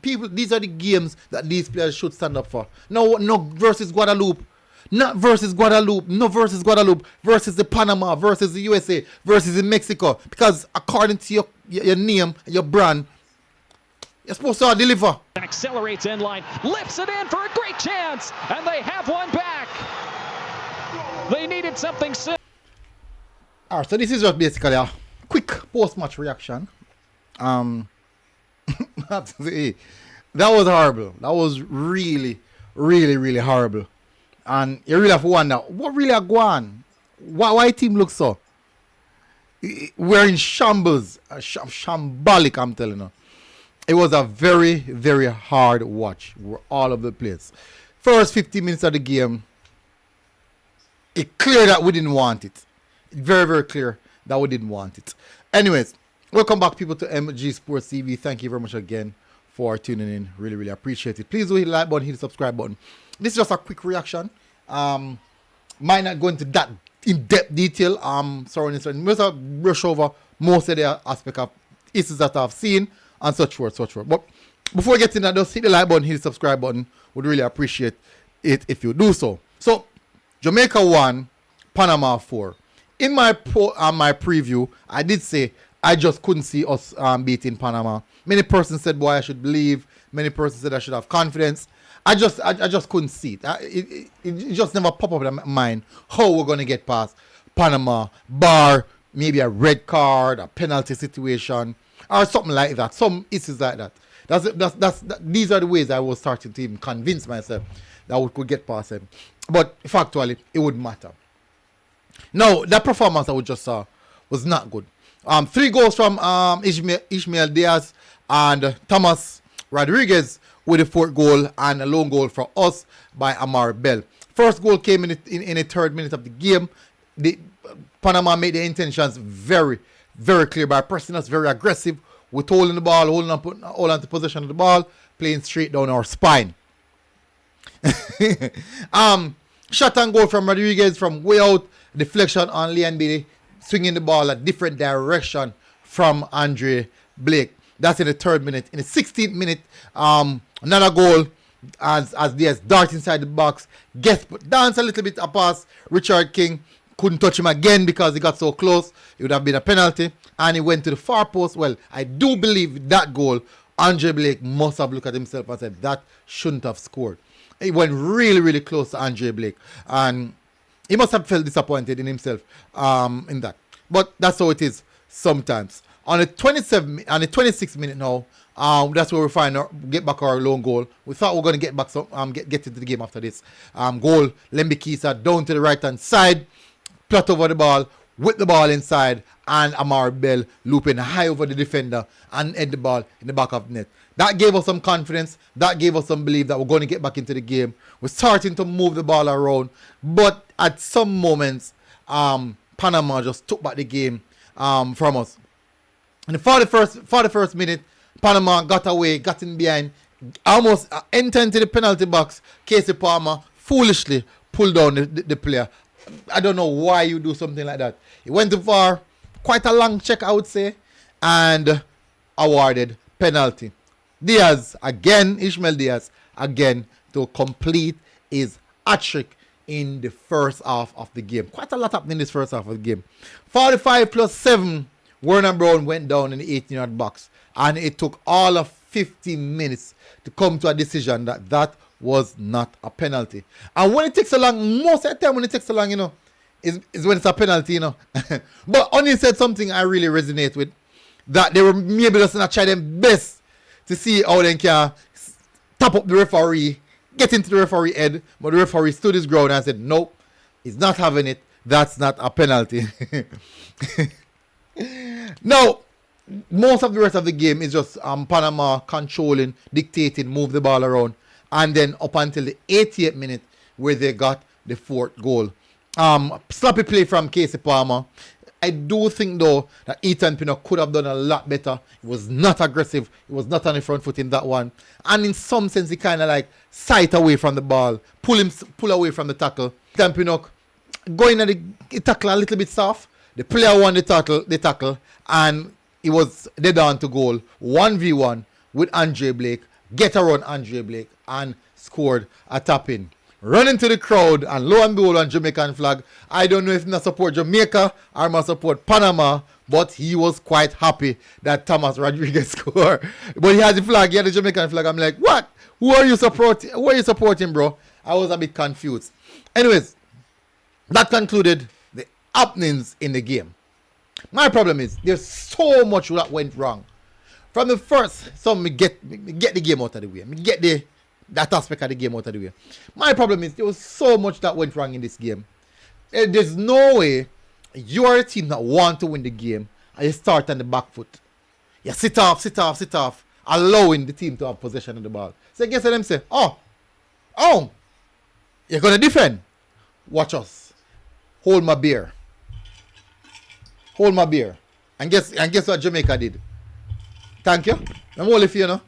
people, these are the games that these players should stand up for. No versus Guadeloupe. Not versus Guadeloupe. No versus Guadeloupe. Versus the Panama. Versus the USA. Versus the Mexico. Because according to your name, your brand, you're supposed to deliver. Accelerates in line, lifts it in for a great chance, and they have one back. They needed something simple. Alright, so this is just basically a quick post-match reaction. That was horrible. That was really, really, really horrible. And you really have to wonder, what really are going on? Why team looks so? We're in shambles. Shambolic, I'm telling you. It was a very, very hard watch. We're all over the place. First 15 minutes of the game, it's clear that we didn't want it. Very, very clear that we didn't want it. Anyways, welcome back, people, to MG Sports TV. Thank you very much again for tuning in. Really, really appreciate it. Please do hit the like button, hit the subscribe button. This is just a quick reaction. Might not go into that in-depth detail. Sorry, most of brush over most of the aspect of issues that I've seen and such forth. But before we get into that, just hit the like button, hit the subscribe button. Would really appreciate it if you do so. So, Jamaica 1, Panama 4. In my my preview, I did say I just couldn't see us beating Panama. Many persons said, boy, I should believe. Many persons said I should have confidence. I just couldn't see it. It just never popped up in my mind how we're going to get past Panama, bar maybe a red card, a penalty situation, or something like that. Some issues like that. These are the ways I was starting to even convince myself that we could get past them. But factually, it wouldn't matter. Now, that performance that we just saw was not good. 3 goals from Ishmael Diaz and Thomas Rodriguez with the 4th goal, and a lone goal for us by Amar Bell. First goal came in the 3rd minute of the game. Panama made their intentions very, very clear by pressing us, very aggressive, with holding the ball, holding on to possession of the ball, playing straight down our spine. Shot and goal from Rodriguez from way out, deflection on Leon Bailey, swinging the ball a different direction from Andre Blake. That's in the 3rd minute. In the 16th minute, another goal as Diaz dart inside the box, dance a little bit past Richard King, couldn't touch him again because he got so close. It would have been a penalty, and he went to the far post. Well, I do believe that goal, Andre Blake must have looked at himself and said that shouldn't have scored. He went really, really close to Andre Blake, and he must have felt disappointed in himself in that. But that's how it is sometimes. On the 26th minute now, that's where we get back our lone goal. We thought we were going to get back get into the game after this. Goal, Lembikisa down to the right hand side, plot over the ball, with the ball inside, and Amar Bell looping high over the defender and end the ball in the back of the net. That gave us some confidence. That gave us some belief that we're going to get back into the game. We're starting to move the ball around, but at some moments, Panama just took back the game from us. In the 41st minute, Panama got away, got in behind, almost entered into the penalty box. Casey Palmer foolishly pulled down the player. I don't know why you do something like that. He went too far, quite a long check, I would say, and awarded penalty. Ishmael Diaz, again, to complete his hat-trick in the first half of the game. Quite a lot happened in this first half of the game. 45 plus 7. Werner Brown went down in the 18-yard box, and it took all of 15 minutes to come to a decision that was not a penalty. And when it takes so long, most of the time when it takes so long, is when it's a penalty, But Oni said something I really resonate with, that they were maybe just going to try their best to see how they can tap up the referee, get into the referee head, but the referee stood his ground and said, nope, he's not having it. That's not a penalty. Now, most of the rest of the game is just Panama controlling, dictating, move the ball around, and then up until the 88th minute where they got the 4th goal. Sloppy play from Casey Palmer. I do think, though, that Ethan Pinnock could have done a lot better. He was not aggressive. He was not on the front foot in that one. And in some sense, he kind of like sight away from the ball, pull away from the tackle. Ethan Pinnock going at the tackle a little bit soft. The player won the tackle, and he was dead on to goal, 1v1 with Andre Blake, get around Andre Blake and scored a tap-in. Run into the crowd and lo and behold on Jamaican flag. I don't know if I support Jamaica or I support Panama, but he was quite happy that Thomas Rodriguez scored. But he had the flag, he had the Jamaican flag. I'm like, what? Who are you supporting? Who are you supporting, bro? I was a bit confused. Anyways, that concluded the happenings in the game. My problem is there's so much that went wrong. From the first, so me get the game out of the way. Me get that aspect of the game out of the way. My problem is there was so much that went wrong in this game. There's no way you are a team that want to win the game and you start on the back foot. You sit off, allowing the team to have possession of the ball. So I guess them say, oh, you're gonna defend. Watch us. Hold my beer. And guess what Jamaica did? Thank you. I'm hold it for you, no?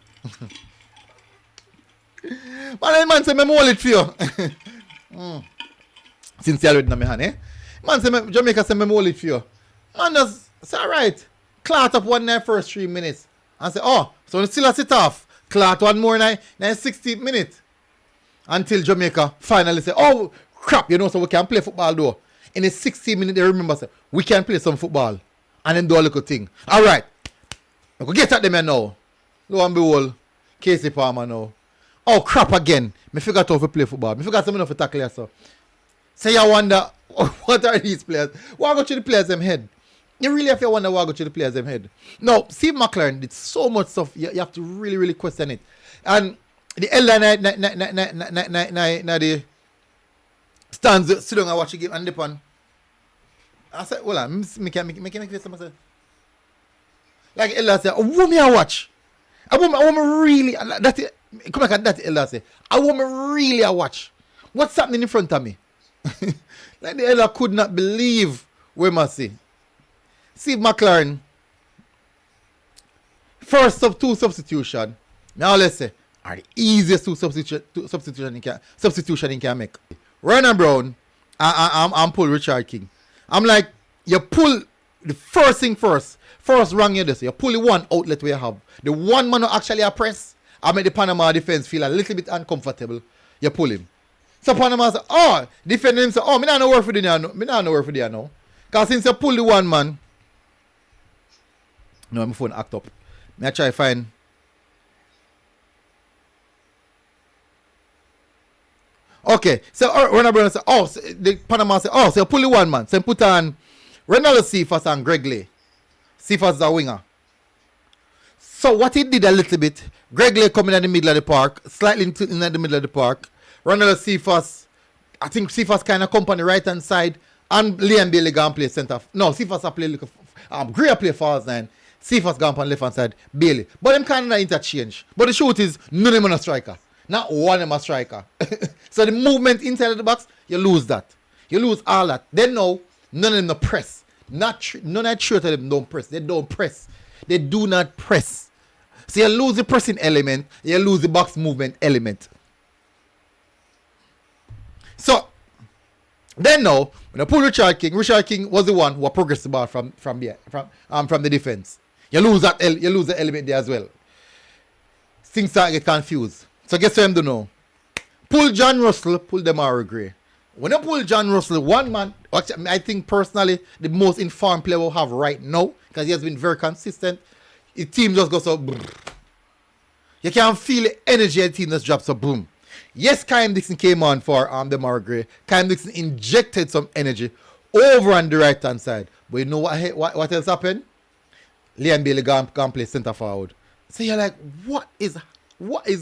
Man say, I'm hold it for you. Since you're already in my hand, eh? Man say, Jamaica say, I'm hold it for you. Man just say, alright. Clot up one in the first 3 minutes. And say, oh, so still a sit off. Clot one more in the 16th minute. Until Jamaica finally say, oh, crap, so we can play football though. In the 16 minutes, they remember, say, we can play some football. And then do a little thing. Alright. We go get at them here now. Lo and behold, Casey Palmer now. Oh, crap again. Me forgot how to play football. Me forgot something to tackle here, so. So you wonder, what are these players? Why go to the players' them head? You really have to wonder why go to the players' them head. No, Steve McLaren did so much stuff, you have to really, really question it. And the elder the stands sit down and watch the game and dip on. I said, well, me can say something. Like Ella said, I want me to watch. I want me really, come back at that Ella say. I want me really to watch. What's happening in front of me? Like the Ella could not believe where I see. Steve McLaren, first of two substitution. Now let's say, are the easiest two substitution he can make. Ryan Brown and pull Richard King. I'm like, you pull the first thing first wrong you this. You pull the one outlet where you have. The one man who actually a press, I make the Panama defense feel a little bit uncomfortable. You pull him. So Panama say, oh, defend him say, oh, me not know where for the now. Me not know where for the now. Because since you pull the one man, no, my phone act up. Me I try find. Okay, so Ronald Brown say, oh, so the Panama say, oh, so you pull the one man. So you put on Ronaldo Cephas and Greg Lay. Cephas is a winger. So what he did a little bit, Greg Lay coming in the middle of the park, slightly in the middle of the park. Ronaldo Cephas, I think Cephas kind of come on the right hand side, and Liam Bailey gonna play centre. No, Cephas a play Gray play false nine. Cephas gone on left hand side, Bailey. But them kind of interchange. But the truth is, none of them are a striker. Not one of them a striker. So the movement inside of the box, you lose that. You lose all that. Then no, none of them no press. None of them don't press. They don't press. They do not press. So you lose the pressing element, you lose the box movement element. So then now, when I pull Richard King was the one who progressed the ball from the defense. You lose that you lose the element there as well. Things start to get confused. So guess what I'm doing now? Pull John Russell, pull Demario Gray. When you pull John Russell, one man, actually, I think personally the most informed player we'll have right now, because he has been very consistent. His team just goes so brrr. You can feel the energy of the team just drops so boom. Yes, Kyle Dixon came on for Demario Gray. Kyle Dixon injected some energy over on the right hand side. But you know what else happened? Liam Bailey gone play centre forward. So you're like, what is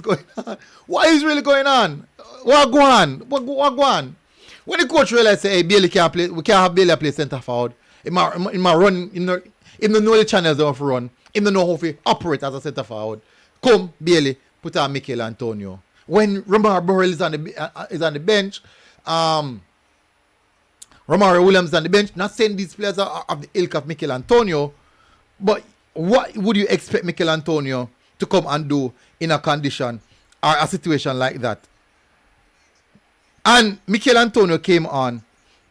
going on? What is really going on? What go on? When the coach realized say, hey, Bailey can't play, we can't have Bailey play centre forward. He might run, he don't know the channels they have to run. He don't know how to operate as a centre forward. Come, Bailey, put on Mikel Antonio. When Romaro Burrell is on the bench, Romaro Williams is on the bench, not saying these players are of the ilk of Mikel Antonio, but what would you expect Mikel Antonio to come and do in a condition or a situation like that? And Mikel Antonio came on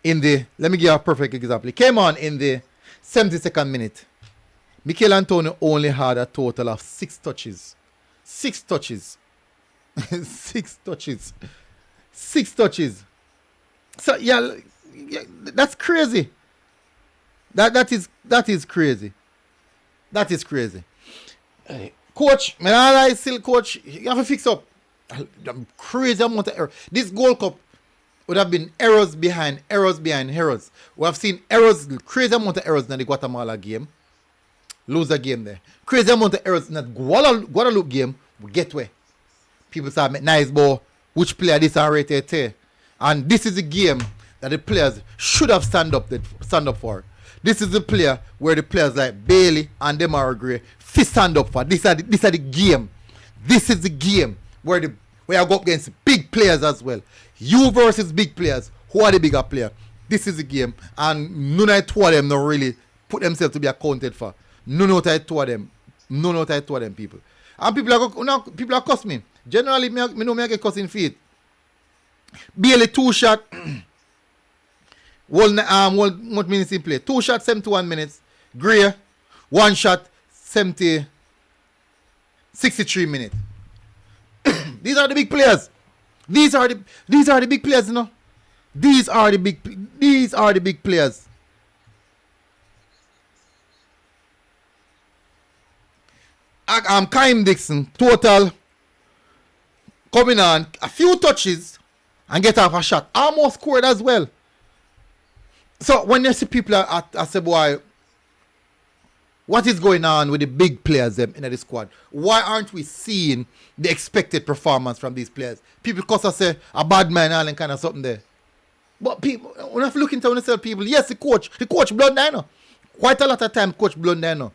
in the, let me give you a perfect example. He came on in the 72nd minute. Mikel Antonio only had a total of 6 touches. 6 touches. 6 touches. 6 touches. So yeah, that's crazy. That is crazy. That is crazy. Coach, man, I still coach. You have to fix up. Crazy amount of error. This Gold Cup would have been errors behind errors behind errors. We have seen errors, crazy amount of errors in the Guatemala game. Lose a game there. Crazy amount of errors in that Guadalupe game. We get where people start make nice ball. Which player this are rated to? And this is the game that the players should have stand up for. This is the player where the players like Bailey and Demar Gray fit stand up for. This are the game. This is the game where I go up against big players as well. You versus big players. Who are the bigger player? This is the game. And none of two of them don't really put themselves to be accounted for. None of two of them. None of two of them people. And people are cuss me. Generally, me know me get cussing feet. Bailey 2 shot. What minutes in play? 2 shots, 71 minutes. Gray, 1 shot, 63 minutes. These are the big players. These are the big players, you know. These are the big players. I'm Kaim Dixon, total coming on a few touches and get off a shot. Almost scored as well. So when you see people I say, boy, what is going on with the big players in the squad? Why aren't we seeing the expected performance from these players? People cause us say a bad man and all kind of something there. But people, when I look into yourself, people, yes, the coach blood there now. Quite a lot of time coach blood there now.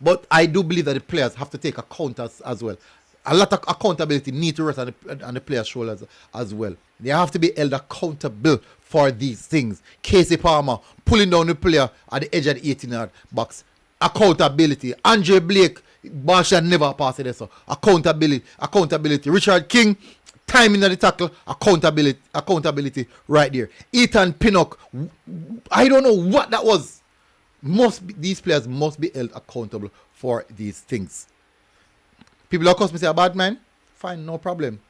But I do believe that the players have to take account as well. A lot of accountability need to rest on the players' shoulders as well. They have to be held accountable for these things. Casey Palmer pulling down the player at the edge of the 18-yard box. Accountability. Andre Blake, ball should never pass it. So accountability. Richard King, timing of the tackle. Accountability right there. Ethan Pinnock, I don't know what that was. These players must be held accountable for these things. People of course me say a bad man, fine, no problem.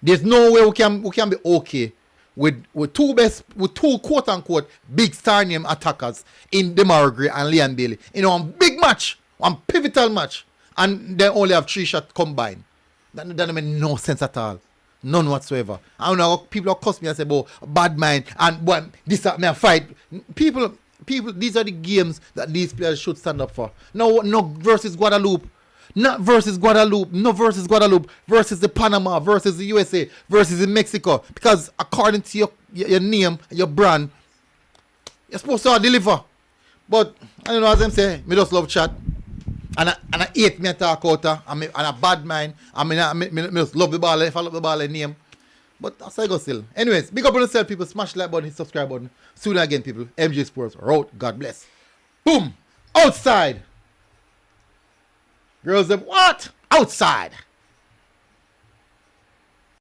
There's no way we can be okay with two quote unquote big star name attackers in Demar Gray and Leon Bailey in one big match, one pivotal match, and they only have 3 shots combined. That doesn't make no sense at all. None whatsoever. I don't know, people of course me and say, "Oh, bad man," and boy, this me a fight. People, these are the games that these players should stand up for. No versus Guadalupe. Not versus Guadalupe, no versus Guadalupe, versus the Panama, versus the USA, versus the Mexico. Because according to your name, your brand, you're supposed to deliver. But, I don't know, as them say, me just love chat. And I hate me talk out, and a bad mind. Me just love the ball, if I love the ball, I name. But that's how I go still. Anyways, big up on yourself, people. Smash the like button, hit subscribe button. Soon again, people. MJ Sports, out. God bless. Boom. Outside. Girls, what? Outside.